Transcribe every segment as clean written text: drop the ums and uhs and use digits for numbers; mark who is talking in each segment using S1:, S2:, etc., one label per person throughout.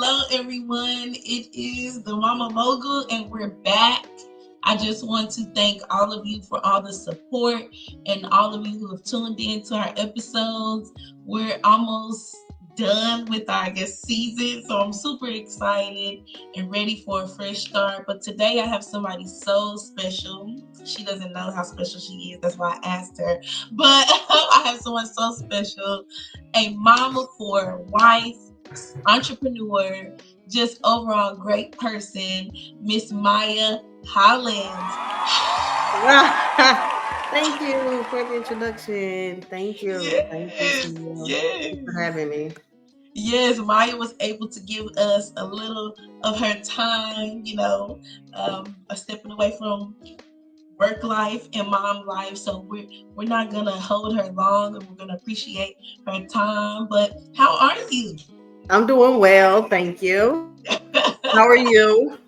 S1: Hello, everyone. It is the Mama Mogul, and we're back. I just want to thank all of you for all the support and all of you who have tuned in to our episodes. We're almost done with our season, so I'm super excited and ready for a fresh start. But today I have somebody so special. She doesn't know how special she is. That's why I asked her. But I have someone so special, a mom of four, wife, entrepreneur, just overall great person, Miss Maia Hollins.
S2: Thank you for the introduction. Thank you. Thank you,
S1: Yes,
S2: Camille.
S1: yes.
S2: Thanks for having me.
S1: Yes, Maia was able to give us a little of her time, stepping away from work life and mom life. So we're not gonna hold her long, and we're gonna appreciate her time. But how are you?
S2: I'm doing well. Thank you. How are you?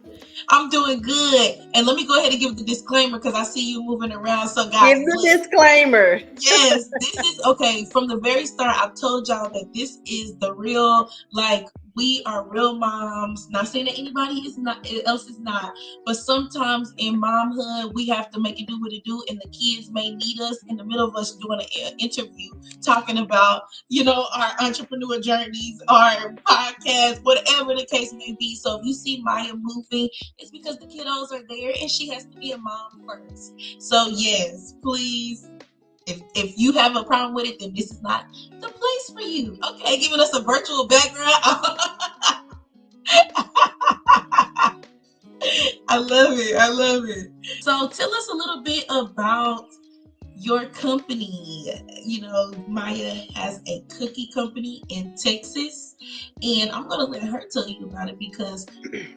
S1: I'm doing good. And let me go ahead and give the disclaimer because I see you moving around. So,
S2: Give
S1: guys,
S2: the
S1: look.
S2: disclaimer.
S1: Yes, this is okay. From the very start, I've told y'all that this is the real, we are real moms. Not saying that anybody is not else is not, but sometimes in momhood, we have to make it do what it do, and the kids may need us in the middle of us doing an interview, talking about, our entrepreneur journeys, our podcast, whatever the case may be. So if you see Maia moving, it's because the kiddos are there, and she has to be a mom first. So yes, please, if you have a problem with it, then this is not the place for you. Okay, giving us a virtual background. I love it. I love it. So tell us a little bit about your company. Maia has a cookie company in Texas, and I'm going to let her tell you about it because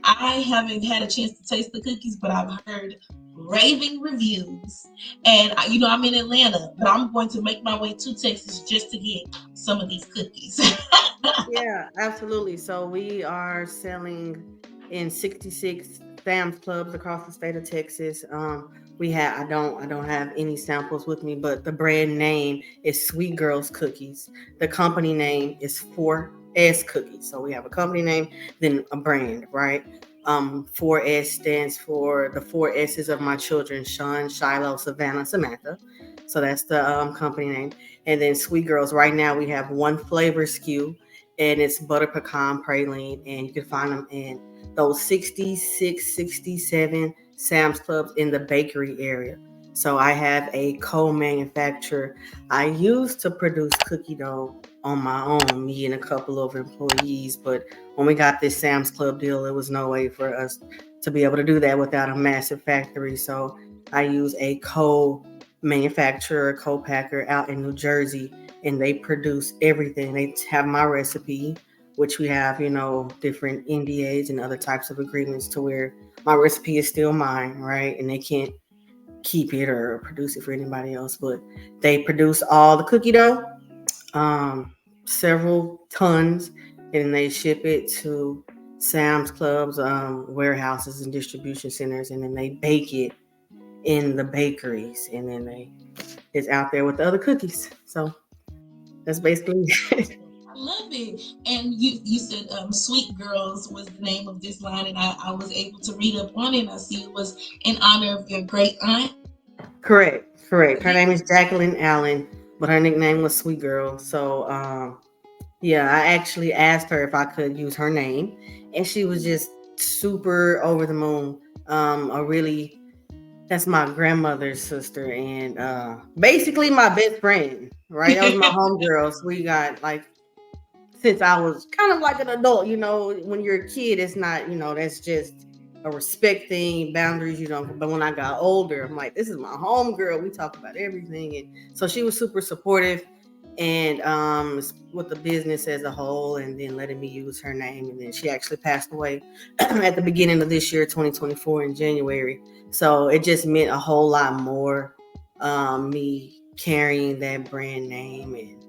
S1: I haven't had a chance to taste the cookies, but I've heard raving reviews. And I'm in Atlanta, but I'm going to make my way to Texas just to get some of these cookies.
S2: Yeah, absolutely. So we are selling in 66 Sam's Clubs across the state of Texas. I don't have any samples with me, but the brand name is Sweet Girls Cookies. The company name is 4S Cookies. So we have a company name, then a brand, right? 4S stands for the four S's of my children: Sean, Shiloh, Savannah, Samantha. So that's the company name. And then Sweet Girls. Right now we have one flavor SKU, and it's butter pecan praline, and you can find them in those 66, 67 Sam's Clubs in the bakery area. So I have a co-manufacturer. I used to produce cookie dough on my own, me and a couple of employees, but when we got this Sam's Club deal, there was no way for us to be able to do that without a massive factory. So I use a co-manufacturer, co-packer out in New Jersey, and they produce everything. They have my recipe, which we have, different NDAs and other types of agreements to where my recipe is still mine, right? And they can't keep it or produce it for anybody else. But they produce all the cookie dough, several tons, and they ship it to Sam's Clubs, warehouses and distribution centers, and then they bake it in the bakeries, and then it's out there with the other cookies. So that's basically it.
S1: I love it. And you said Sweet Girls was the name of this line, and I was able to read up on it. And I see it was in honor of your great aunt.
S2: Correct. Her name is Jacqueline Allen, but her nickname was Sweet Girl. So, yeah, I actually asked her if I could use her name, and she was just super over the moon. A really That's my grandmother's sister, and basically my best friend. Right, that was my homegirl. So we got like since I was kind of like an adult. When you're a kid, it's not. That's just a respect thing, boundaries. But when I got older, I'm like, this is my homegirl. We talk about everything, and so she was super supportive, and with the business as a whole, and then letting me use her name. And then she actually passed away at the beginning of this year, 2024, in January. So it just meant a whole lot more, me carrying that brand name. And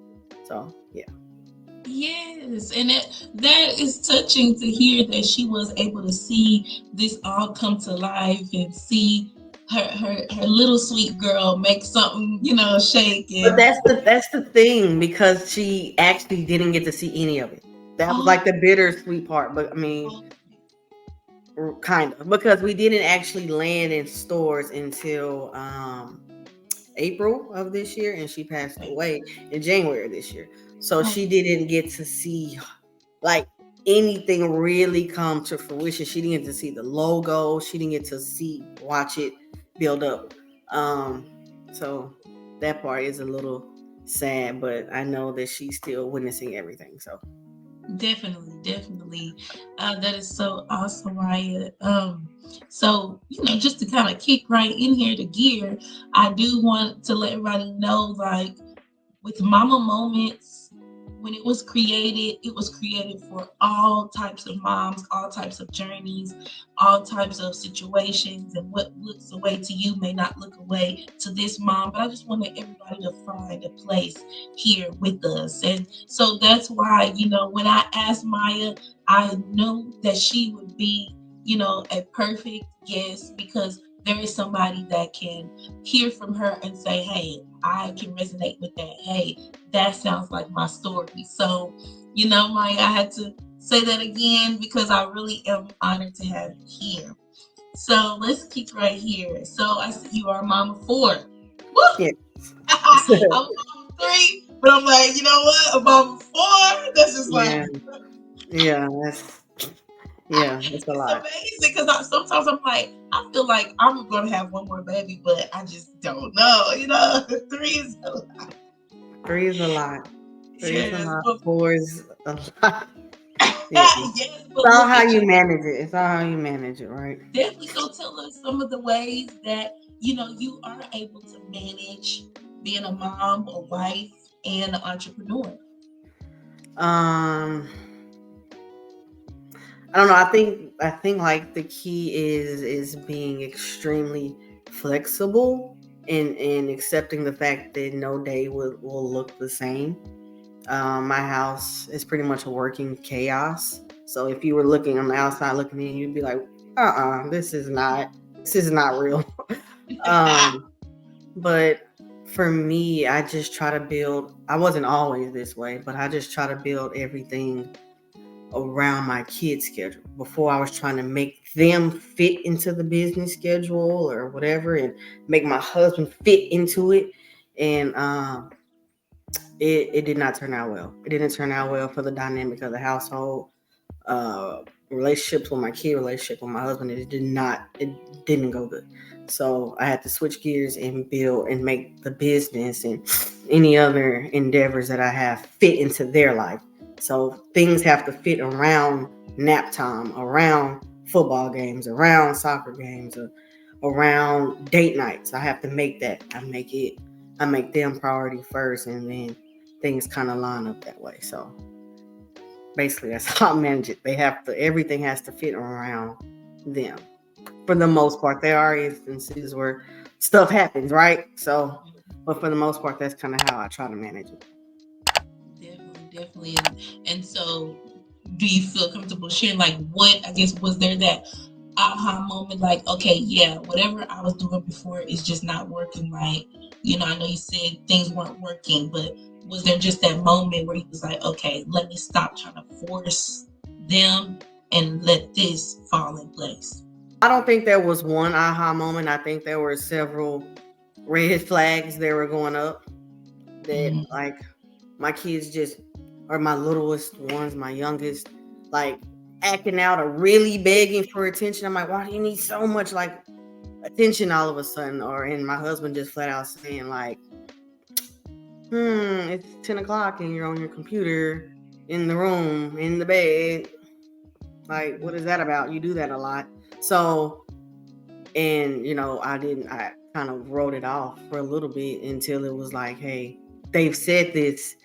S2: so, yeah.
S1: Yes, and that is touching to hear that she was able to see this all come to life and see her little sweet girl make something, shake.
S2: But
S1: And
S2: that's the thing, because she actually didn't get to see any of it. That was
S1: Oh,
S2: like the bittersweet part, but I mean,
S1: oh,
S2: kind of, because we didn't actually land in stores until April of this year, and she passed
S1: okay.
S2: away in January of this year. So
S1: Oh,
S2: she didn't get to see like anything really come to fruition. She didn't get to see the logo. She didn't get to see watch it build up. Um, so that part is a little sad, but I know that she's still witnessing everything. So
S1: definitely, definitely. That is so awesome, Maya. So just to kind of kick right in here to gear, I do want to let everybody know, like, with Mama Moments, when it was created for all types of moms, all types of journeys, all types of situations, and what looks away to you may not look away to this mom. But I just wanted everybody to find a place here with us. And so that's why, when I asked Maya, I knew that she would be, a perfect guest, because there is somebody that can hear from her and say, hey, I can resonate with that. Hey, that sounds like my story. So, Maya, I had to say that again because I really am honored to have you here. So let's keep right here. So I see you are a mom of four. Woo!
S2: yeah,
S1: I'm a mom of three, but I'm like, you know what? A mom of four? That's just like,
S2: yeah, yeah. That's a
S1: it's
S2: lot.
S1: amazing because sometimes I'm like, I feel like I'm going to have one more baby, but I just don't know. Three is a lot.
S2: Three is a lot. Three is a
S1: Yes,
S2: lot.
S1: but
S2: Four is a lot. Yeah.
S1: yes,
S2: It's
S1: but
S2: all
S1: look
S2: how
S1: at
S2: you
S1: you.
S2: manage it. It's all how you manage it, right?
S1: Definitely. So tell us some of the ways that you are able to manage being a mom, a wife, and an entrepreneur.
S2: Um, I don't know. I think like the key is being extremely flexible and accepting the fact that no day will look the same. My house is pretty much a working chaos. So if you were looking on the outside looking in, you'd be like, this is not real. um, but for me, I just try to build. I wasn't always this way, but I just try to build everything around my kids' schedule. Before I was trying to make them fit into the business schedule or whatever, and make my husband fit into it. And it did not turn out well. It didn't turn out well for the dynamic of the household. Relationships with my kid, relationship with my husband, it didn't go good. So I had to switch gears and build and make the business and any other endeavors that I have fit into their life. So things have to fit around nap time, around football games, around soccer games, or around date nights. I have to make that. I make them priority first, and then things kind of line up that way. So basically, that's how I manage it. Everything has to fit around them. For the most part, there are instances where stuff happens, right? So, but for the most part, that's kind of how I try to manage it.
S1: Definitely, definitely. And so, do you feel comfortable sharing, like, what, I guess, was there that aha moment, like, okay, yeah, whatever I was doing before is just not working? Like, I know you said things weren't working, but was there just that moment where he was like, okay, let me stop trying to force them and let this fall in place?
S2: I don't think there was one aha moment. I think there were several red flags that were going up that,
S1: Mm,
S2: like, my kids just, or my littlest ones, my youngest, like acting out or really begging for attention. I'm like, why do you need so much like attention all of a sudden? And my husband just flat out saying like, it's 10 o'clock and you're on your computer in the room, in the bed. Like, what is that about? You do that a lot. So, and I kind of wrote it off for a little bit until it was like, hey, they've said this.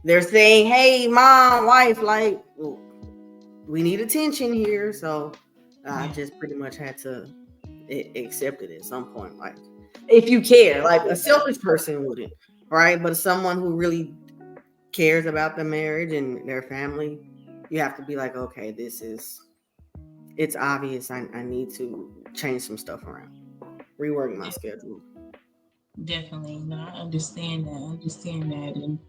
S2: They're saying, hey, mom, wife, like, we need attention here. So I
S1: yeah,
S2: just pretty much had to accept it at some point. Like, if you care, like a selfish person wouldn't, right? But someone who really cares about the marriage and their family, you have to be like, okay, it's obvious. I need to change some stuff around, rework my schedule.
S1: definitely. No, I understand that. I understand that. And,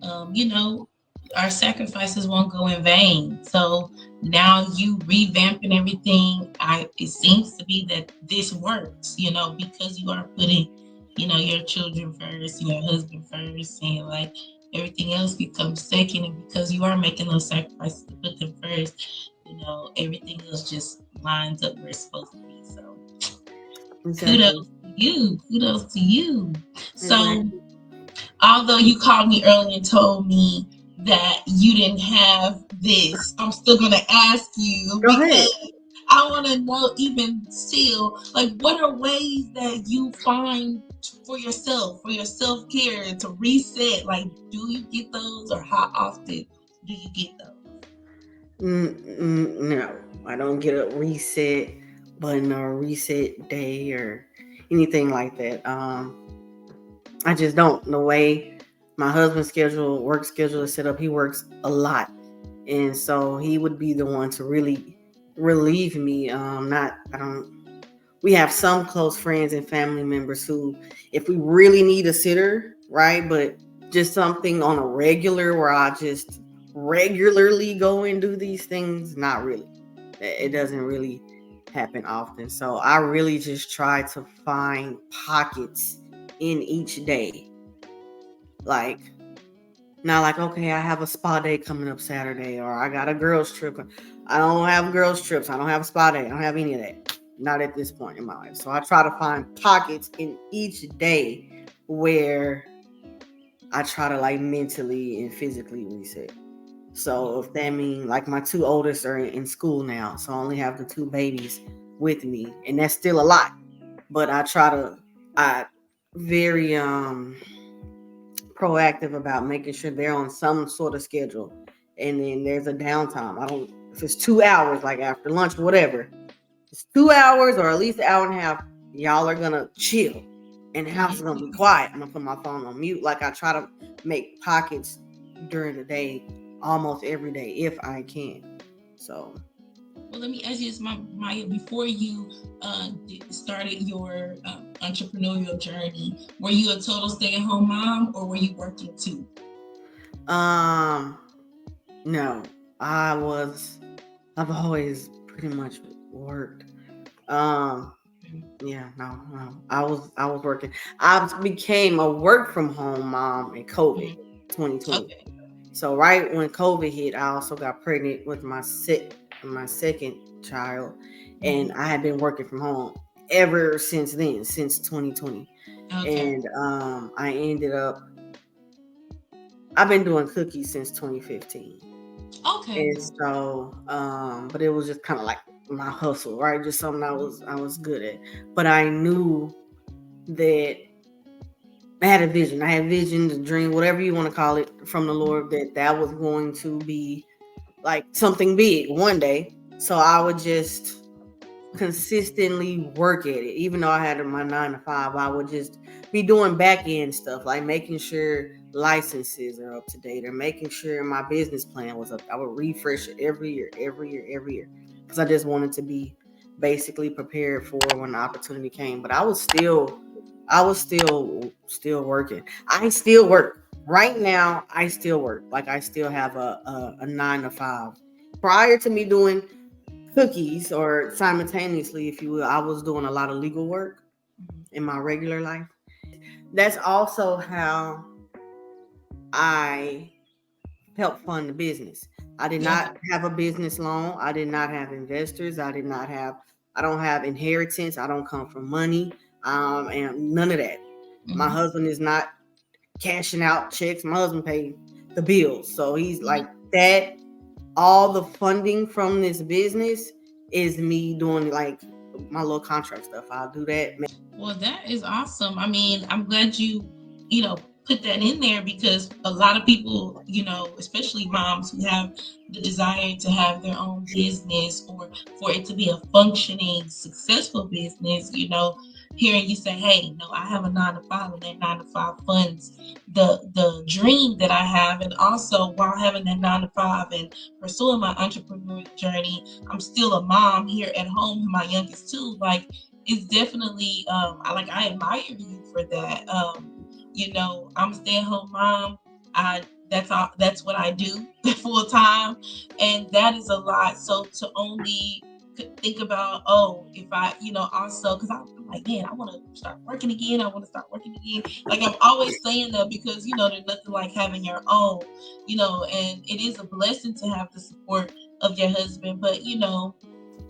S1: um, you know, our sacrifices won't go in vain. So now you revamping everything. It seems to be that this works, because you are putting, your children first, your husband first, and like everything else becomes second. And because you are making those sacrifices to put them first, everything else just lines up where it's supposed to be. So kudos
S2: Exactly.
S1: to you. Kudos to you. So
S2: Exactly.
S1: although you called me earlier and told me that you didn't have this, I'm still gonna ask you
S2: Go ahead.
S1: because I want to know, even still, like, what are ways that you find for your self care to reset? Like, do you get those, or how often do you get those?
S2: No, I don't get a reset button or a reset day or anything like that. I just don't. The way my husband's work schedule is set up, he works a lot, and so he would be the one to really relieve me. Not I don't. We have some close friends and family members who, if we really need a sitter, right, but just something on a regular where I just regularly go and do these things, not really. It doesn't really happen often. So I really just try to find pockets in each day. Like, not like, okay, I have a spa day coming up Saturday, or I got a girls trip. I don't have girls trips. I don't have a spa day. I don't have any of that. Not at this point in my life. So I try to find pockets in each day where I try to like mentally and physically reset. So if that means like my two oldest are in school now, so I only have the two babies with me, and that's still a lot. But I very proactive about making sure they're on some sort of schedule. And then there's a downtime. I don't if it's 2 hours, like after lunch, whatever. It's 2 hours or at least an hour and a half. Y'all are gonna chill, and the house is gonna be quiet. I'm gonna put my phone on mute. Like I try to make pockets during the day, almost every day if I can. So
S1: Well, let me ask you this, Maya. Before you started your entrepreneurial journey, were you a total stay-at-home mom, or were you working too?
S2: um no, I was I've always pretty much worked. Um Yeah, no. I was working. I became a work from home mom in COVID
S1: Mhm.
S2: 2020.
S1: Okay.
S2: So right when COVID hit, I also got pregnant with my second child, and
S1: Mhm.
S2: I had been working from home ever since then, since 2020.
S1: Okay.
S2: And I ended up I've been doing cookies since 2015.
S1: Okay.
S2: And so but it was just kind of like my hustle, right? Just something I was good at. But I knew that I had a vision. I had visions, a dream, whatever you want to call it, from the Lord that was going to be like something big one day. So I would just consistently work at it. Even though I had my 9 to 5, I would just be doing back end stuff, like making sure licenses are up to date or making sure my business plan was up. I would refresh it every year, every year, every year. Because I just wanted to be basically prepared for when the opportunity came. But I was still working. I still work. Right now, I still work. Like I still have a 9 to 5. Prior to me doing cookies, or simultaneously, if you will, I was doing a lot of legal work in my regular life. That's also how I helped fund the business. I did
S1: Okay.
S2: not have a business loan. I did not have investors. I don't have inheritance. I don't come from money. And none of that. My
S1: Mhm.
S2: husband is not cashing out checks. My husband paid the bills. So he's like that. All the funding from this business is me doing like my little contract stuff. I'll do that.
S1: Well, that is awesome. I mean, I'm glad you know, put that in there because a lot of people, especially moms who have the desire to have their own business or for it to be a functioning, successful business, hearing you say, hey, no, I have a 9 to 5, and that 9 to 5 funds the dream that I have. And also, while having that 9 to 5 and pursuing my entrepreneurial journey, I'm still a mom here at home, my youngest too. Like, it's definitely I admire you for that. I'm a stay-at-home mom. I That's what I do full time, and that is a lot. So to only think about, oh, if I, also because I'm like, man, I want to start working again. I want to start working again. Like I'm always saying that because there's nothing like having your own, and it is a blessing to have the support of your husband, but you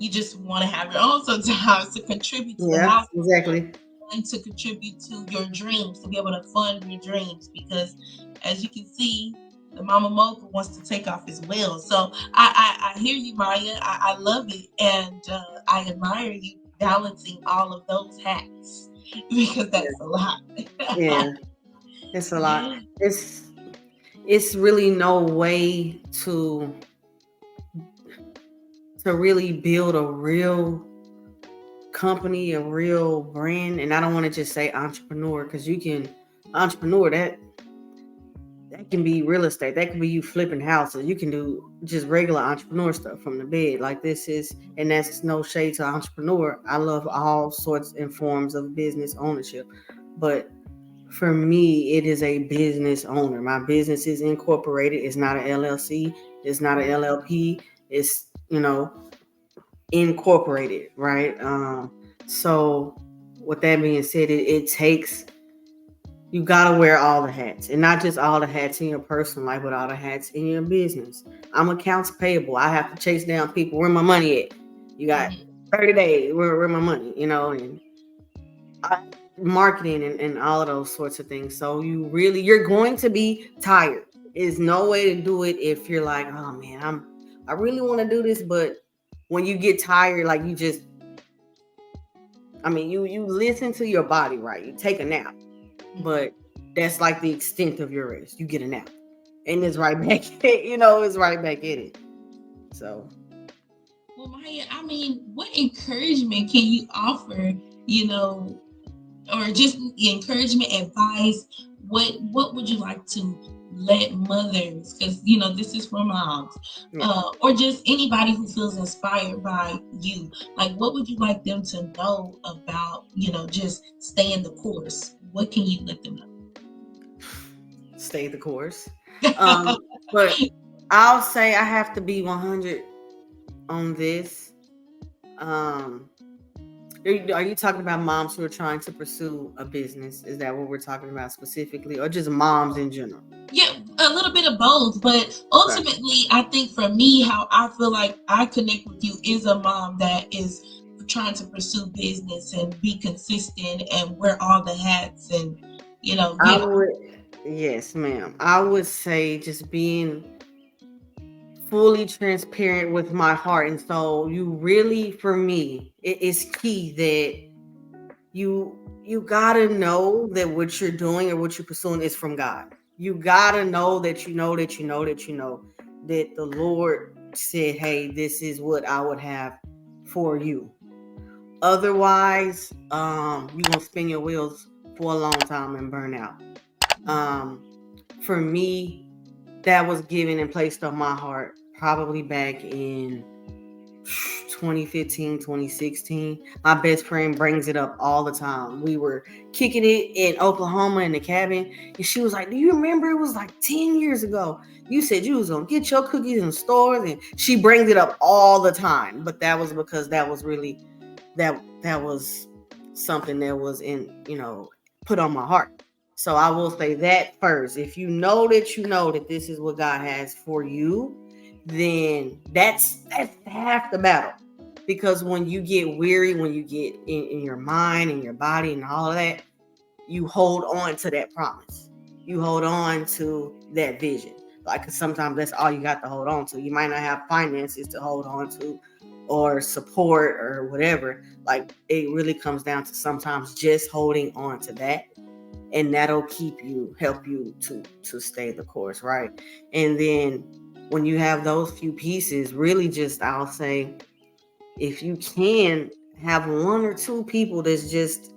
S1: just want to have your own sometimes to contribute to the
S2: Yeah,
S1: house
S2: exactly.
S1: and to contribute to your dreams, to be able to fund your dreams. Because as you can see, the mama mocha wants to take off as well. So I hear you, Maya. I love it, and I admire you balancing all of those hats because that's a lot.
S2: Yeah, it's a lot.
S1: Yeah.
S2: It's really no way to really build a real company, a real brand. And I don't want to just say entrepreneur, because you can entrepreneur, that can be real estate. That can be you flipping houses. You can do just regular entrepreneur stuff from the bed. Like this is, and that's no shade to entrepreneur. I love all sorts and forms of business ownership. But for me, it is a business owner. My business is incorporated. It's not an LLC. It's not an LLP. It's, incorporated, right? So with that being said, it takes, you gotta wear all the hats, and not just all the hats in your personal life, but all the hats in your business. I'm accounts payable. I have to chase down people. Where my money at? You got
S1: Mhm.
S2: 30 days. Where my money? And I, marketing and all of those sorts of things. So you're going to be tired. There's no way to do it if you're like, oh man, I really want to do this, but when you get tired, like you just, I mean, you listen to your body, right? You take a nap, but that's like the extent of your rest. You get a nap, and it's right back. It's right back in it. So
S1: Well, Maya, I mean, what encouragement can you offer, you know, or just encouragement, advice? What would you like to let mothers, because this is for moms,
S2: yeah.
S1: or just anybody who feels inspired by you, like what would you like them to know about, just staying the course? What can you let them
S2: Stay the course.
S1: know?
S2: But I'll say I have to be 100 on this. Um, are you talking about moms who are trying to pursue a business? Is that what we're talking about specifically, or just moms in general?
S1: Yeah, a little bit of both, but
S2: Okay.
S1: ultimately, I think for me, how I feel like I connect with you is a mom that is trying to pursue business and be consistent and wear all the hats and
S2: I
S1: get
S2: would, yes, ma'am. I would say just being fully transparent with my heart and soul. You really, for me, it is key that you gotta know that what you're doing or what you're pursuing is from God. You gotta know that you know that you know that you know that the Lord said, "Hey, this is what I would have for you." Otherwise, you're gonna spin your wheels for a long time and burn out. Um, for me, that was given and placed on my heart probably back in 2015, 2016. My best friend brings it up all the time. We were kicking it in Oklahoma in the cabin, and she was like, "Do you remember it was like 10 years ago? You said you was gonna get your cookies in stores." And she brings it up all the time. But that was because that was really that was something that was put on my heart. So I will say that first. If you know that this is what God has for you, then that's half the battle. Because when you get weary, when you get in your mind and your body and all of that, you hold on to that promise. You hold on to that vision. Like, 'cause sometimes that's all you got to hold on to. You might not have finances to hold on to or support or whatever. Like, it really comes down to sometimes just holding on to that, and that'll help you to stay the course, right? And then when you have those few pieces, really just, I'll say, if you can have one or two people that's just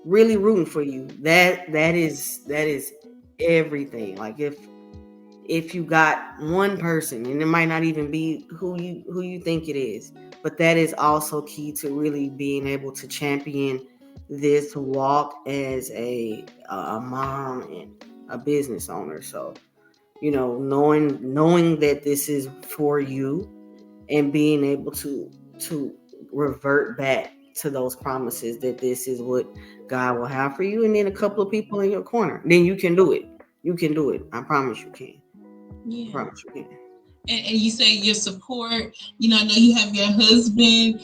S2: really rooting for you, that is everything. Like, if you got one person, and it might not even be who you think it is, but that is also key to really being able to champion this walk as a mom and a business owner. So knowing that this is for you, and being able to revert back to those promises that this is what God will have for you, and then a couple of people in your corner, then you can do it. You can do it. I promise you can. I
S1: Yeah.
S2: promise you can.
S1: And you say your support. I know you have your husband.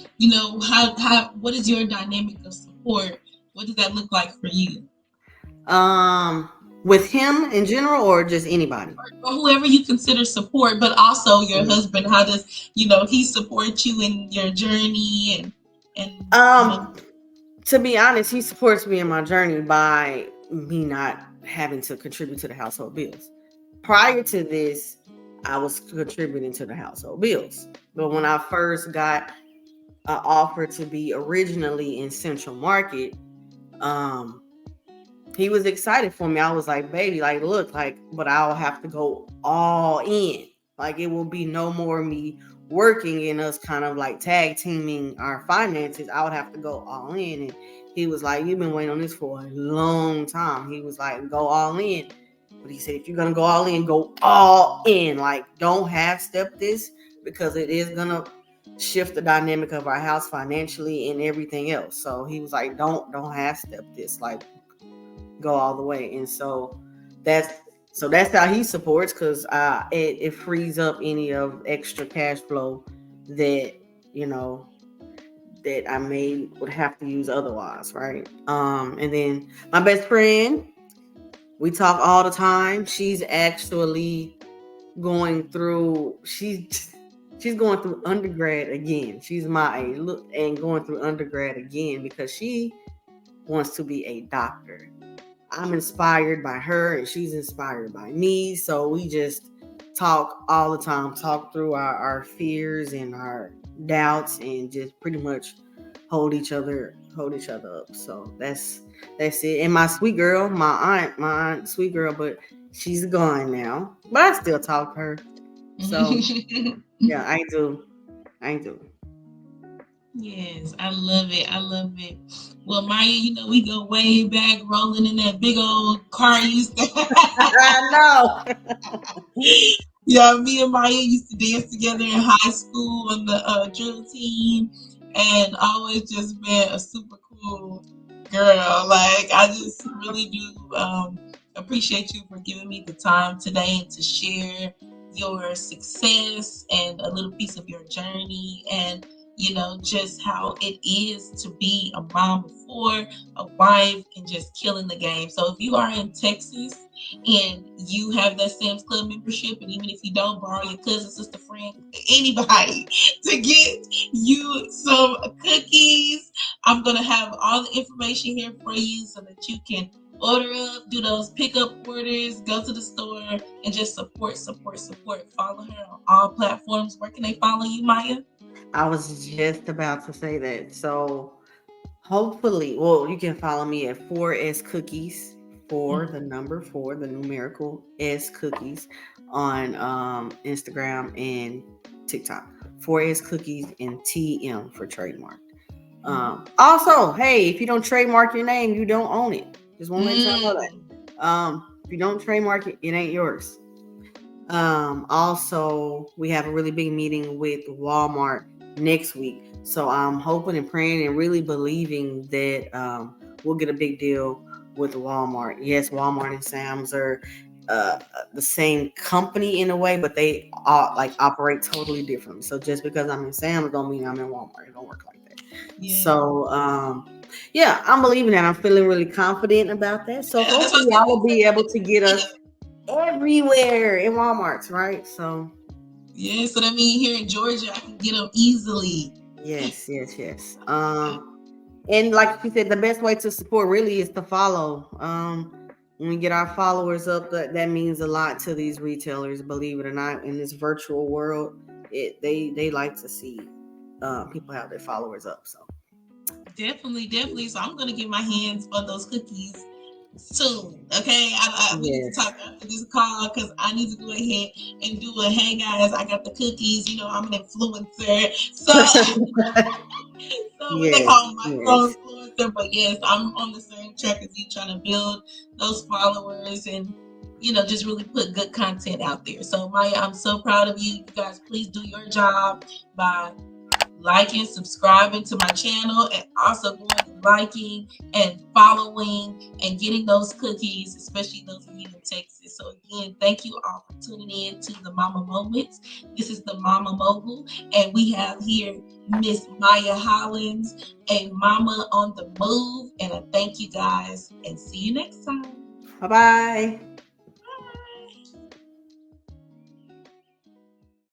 S1: How what is your dynamic of support? What does that look like for you?
S2: Um, with him in general, or just anybody?
S1: Or whoever you consider support, but also your
S2: Mhm.
S1: husband. How does he support you in your journey and
S2: Um, to be honest, he supports me in my journey by me not having to contribute to the household bills. Prior to this, I was contributing to the household bills. But when I first got an offer to be originally in Central Market, um, he was excited for me. I was like, baby, like, look, like, but I'll have to go all in. Like, it will be no more me working and us kind of like tag teaming our finances. I would have to go all in. And he was like, you've been waiting on this for a long time. He was like, go all in. But he said, if you're going to go all in, go all in. Like, don't half step this, because it is going to shift the dynamic of our house financially and everything else. So he was like, don't half step this. Like, go all the way. And that's that's how he supports, because it frees up any of extra cash flow that you know that I may would have to use otherwise, right? And then my best friend, we talk all the time. She's actually going through she's going through undergrad again. She's my age, look, and going through undergrad again because she wants to be a doctor. I'm inspired by her and she's inspired by me. So we just talk all the time, talk through our fears and our doubts, and just pretty much hold each other up. So that's it. And my sweet girl, my aunt, sweet girl, but she's gone now. But I still talk to her. So yeah, I do. I do.
S1: Yes, I love it. I love it. Well, Maya, we go way back rolling in that big old car you used to.
S2: I know.
S1: Yeah, me and Maya used to dance together in high school on the drill team, and always just been a super cool girl. Like, I just really do appreciate you for giving me the time today to share your success and a little piece of your journey, and just how it is to be a mom before, a wife, and just killing the game. So if you are in Texas and you have that Sam's Club membership, and even if you don't, borrow your cousin, sister, friend, anybody to get you some cookies. I'm gonna have all the information here for you so that you can order up, do those pickup orders, go to the store, and just support, support, support. Follow her on all platforms. Where can they follow you, Maya?
S2: I was just about to say that. So hopefully, well, you can follow me at 4S Cookies, for the number 4, the numerical S Cookies, on Instagram and TikTok. 4S Cookies and TM for trademark. Also, hey, if you don't trademark your name, you don't own it. Just want to let y'all know
S1: Mm.
S2: that. If you don't trademark it, it ain't yours. Also, we have a really big meeting with Walmart next week. So I'm hoping and praying and really believing that we'll get a big deal with Walmart. Yes, Walmart and Sam's are the same company in a way, but they like operate totally differently. So just because I'm in Sam's don't mean I'm in Walmart. It don't work like that.
S1: Yeah.
S2: So yeah, I'm believing that. I'm feeling really confident about that. So
S1: Yeah, that's what
S2: hopefully
S1: I
S2: I
S1: said.
S2: will be able to get us everywhere in Walmarts, right? So
S1: Yeah, so that means here in Georgia, I can get them easily.
S2: yes, yes, yes. And like you said, the best way to support really is to follow. When we get our followers up, that means a lot to these retailers. Believe it or not, in this virtual world, they like to see people have their followers up. So
S1: Definitely, definitely. So I'm gonna get my hands on those cookies soon. Okay, we need to
S2: yes,
S1: talk after this call because I need to go ahead and do a hey guys, I got the cookies. I'm an influencer, so what they
S2: yes,
S1: call micro
S2: yes.
S1: influencer. But yes, I'm on the same track as you, trying to build those followers and just really put good content out there. So Maya, I'm so proud of you. You guys, please do your job by liking, subscribing to my channel, and also going and liking and following and getting those cookies, especially those of you in Texas. So again, thank you all for tuning in to the Mama Moments. This is the Mama Mogul, and we have here Miss Maya Hollins, a mama on the move. And I thank you guys, and see you next time.
S2: Bye bye.